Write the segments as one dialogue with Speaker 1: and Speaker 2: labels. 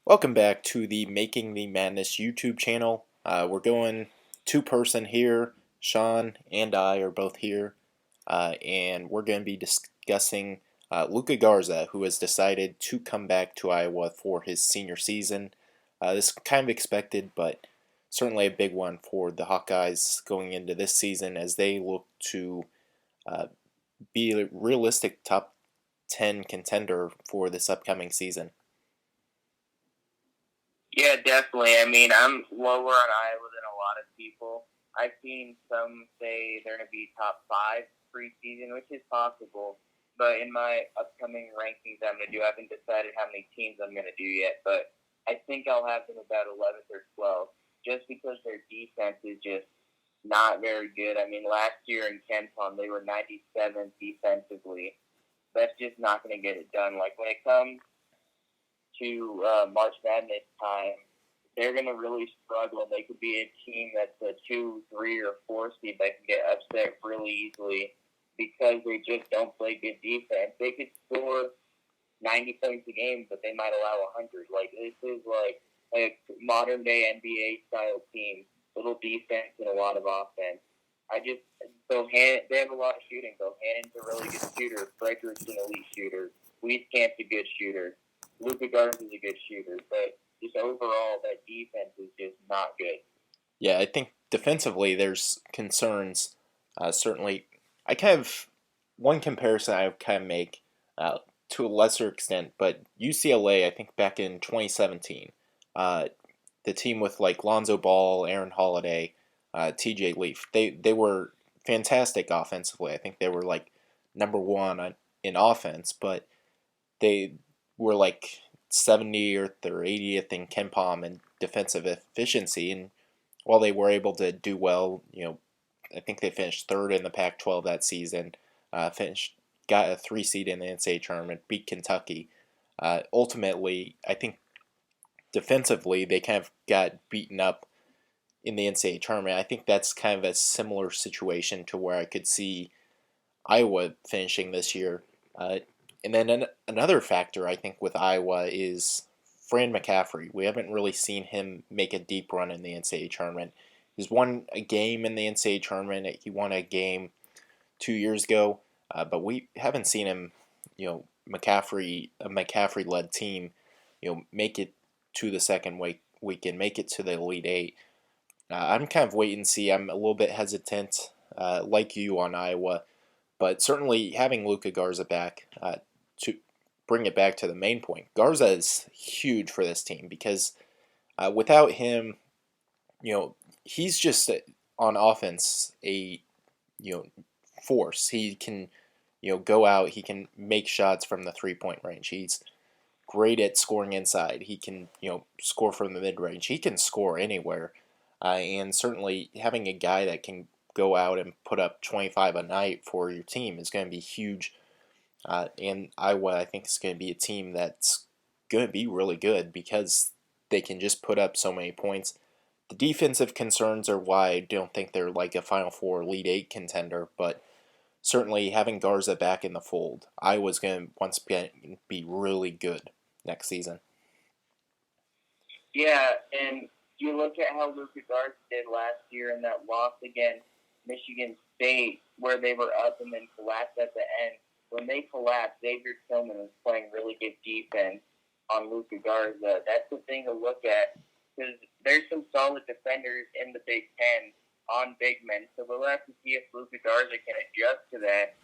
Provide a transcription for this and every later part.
Speaker 1: Welcome back to the Making the Madness YouTube channel. We're going two-person here. Sean and I are both here, and we're going to be discussing Luka Garza, who has decided to come back to Iowa for his senior season. This is kind of expected, but certainly a big one for the Hawkeyes going into this season as they look to uh, be a realistic top 10 contender for this upcoming season.
Speaker 2: Yeah, definitely. I mean, I'm lower on Iowa than a lot of people. I've seen some say they're going to be top 5 preseason, which is possible. But in my upcoming rankings I'm going to do, I haven't decided how many teams I'm going to do yet. But I think I'll have them about 11th or 12th just because their defense is just not very good. I mean, last year in Kenton, they were 97th defensively. That's just not going to get it done. Like, when it comes to March Madness time, they're going to really struggle. They could be a team that's a 2, 3, or 4 seed that can get upset really easily because they just don't play good defense. They could score 90 points a game, but they might allow 100. Like, this is like a modern day NBA style team. Little defense and a lot of offense. They have a lot of shooting. Though Hannon's a really good shooter. Frederick's an elite shooter. Wieskamp's a good shooter. Luka Garza is a good shooter, but just overall, that defense is just not good.
Speaker 1: Yeah, I think defensively there's concerns. Certainly, I kind of one comparison I would kind of make to a lesser extent, but UCLA, I think back in 2017, uh, the team with like Lonzo Ball, Aaron Holiday, TJ Leaf, they were fantastic offensively. I think they were like number one in offense, but they were like 70th or 80th in KenPom and defensive efficiency. And while they were able to do well, I think they finished third in the Pac-12 that season. Got a 3 seed in the NCAA tournament, beat Kentucky. Ultimately, I think defensively they kind of got beaten up in the NCAA tournament. I think that's kind of a similar situation to where I could see Iowa finishing this year. And then another factor I think with Iowa is Fran McCaffrey. We haven't really seen him make a deep run in the NCAA tournament. He's won a game in the NCAA tournament. He won a game 2 years ago, but we haven't seen him, a McCaffrey-led team, make it to the second weekend, make it to the Elite Eight. I'm kind of wait and see. I'm a little bit hesitant, like you, on Iowa, but certainly having Luka Garza back to bring it back to the main point. Garza is huge for this team because without him, he's just on offense a force. He can go out. He can make shots from the 3-point range. He's great at scoring inside. He can score from the mid range. He can score anywhere, and certainly having a guy that can go out and put up 25 a night for your team is going to be huge. And Iowa, I think, is going to be a team that's going to be really good because they can just put up so many points. The defensive concerns are why I don't think they're like a Final Four Elite Eight contender, but certainly having Garza back in the fold, Iowa's going to once again be really good next season.
Speaker 2: Yeah, and you look at how Luka Garza did last year in that loss against Michigan State, where they were up and then collapsed at the end. When they collapsed, Xavier Tillman was playing really good defense on Luka Garza. That's the thing to look at because there's some solid defenders in the Big Ten on big men. So we'll have to see if Luka Garza can adjust to that.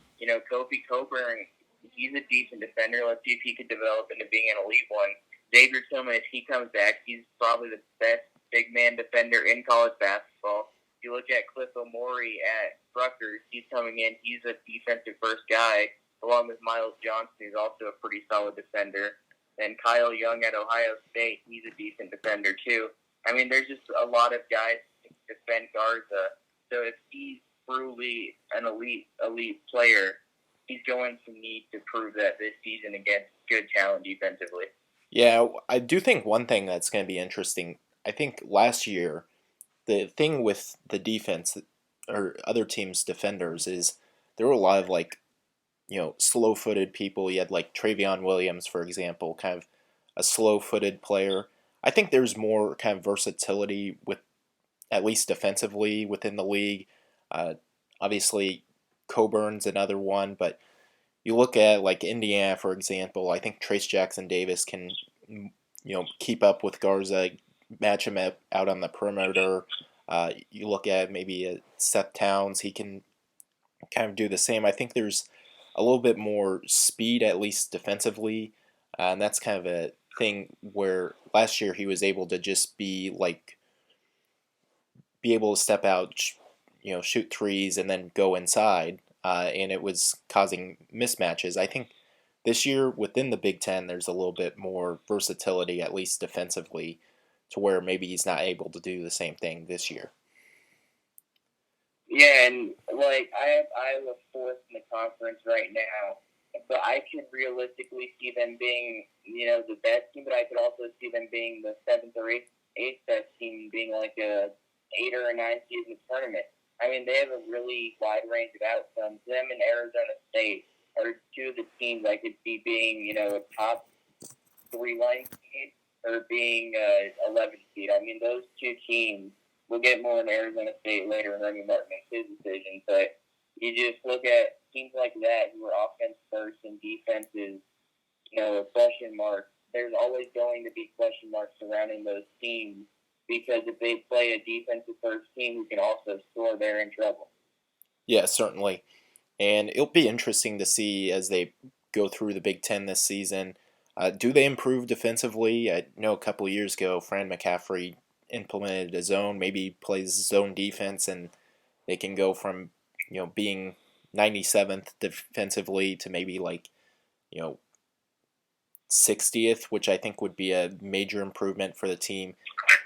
Speaker 2: Kofi Coburn, he's a decent defender. Let's see if he could develop into being an elite one. Xavier Tillman, if he comes back, he's probably the best big man defender in college basketball. If you look at Cliff Omori at Rutgers, he's coming in. He's a defensive first guy, along with Miles Johnson, who's also a pretty solid defender. And Kyle Young at Ohio State, he's a decent defender too. I mean, there's just a lot of guys to defend Garza. So if he's truly an elite player, he's going to need to prove that this season against good talent defensively.
Speaker 1: Yeah, I do think one thing that's going to be interesting, I think last year, the thing with the defense or other teams' defenders is there were a lot of slow-footed people. You had like Travion Williams, for example, kind of a slow-footed player. I think there's more kind of versatility with at least defensively within the league. Uh, Obviously, Coburn's another one, but you look at like Indiana, for example. I think Trace Jackson Davis can, keep up with Garza, match him out on the perimeter. You look at maybe Seth Towns; he can kind of do the same. I think there's a little bit more speed, at least defensively, and that's kind of a thing where last year he was able to just be able to step out, shoot threes, and then go inside, and it was causing mismatches. I think this year within the Big Ten, there's a little bit more versatility, at least defensively, to where maybe he's not able to do the same thing this year.
Speaker 2: Yeah, and like I have Iowa fourth in the conference right now, but I could realistically see them being, the best team, but I could also see them being the seventh or eighth best team, being like a 8 or a 9 seed in the tournament. I mean, they have a really wide range of outcomes. Them and Arizona State are two of the teams I could see being, a top 3 line seed or being 11 seed. I mean, those two teams. We'll get more in Arizona State later when Remy Martin makes his decision, but you just look at teams like that who are offense first and defense is, a question mark. There's always going to be question marks surrounding those teams because if they play a defensive first team who can also score, they're in trouble.
Speaker 1: Yeah, certainly. And it'll be interesting to see as they go through the Big Ten this season. Do they improve defensively? I know a couple of years ago, Fran McCaffrey implemented a zone, maybe plays zone defense, and they can go from being 97th defensively to maybe like you know 60th, which I think would be a major improvement for the team.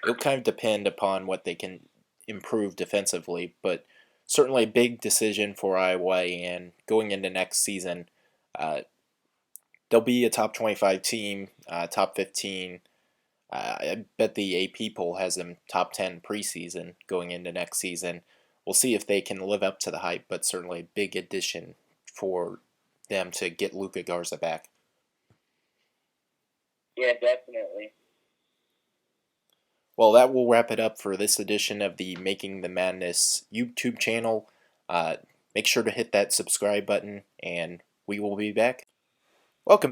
Speaker 1: It'll kind of depend upon what they can improve defensively, but certainly a big decision for Iowa. And going into next season, uh, they'll be a top 25 team, top 15. I bet the AP poll has them top 10 preseason going into next season. We'll see if they can live up to the hype, but certainly a big addition for them to get Luka Garza back.
Speaker 2: Yeah, definitely.
Speaker 1: Well, that will wrap it up for this edition of the Making the Madness YouTube channel. Uh, Make sure to hit that subscribe button, and we will be back. Welcome.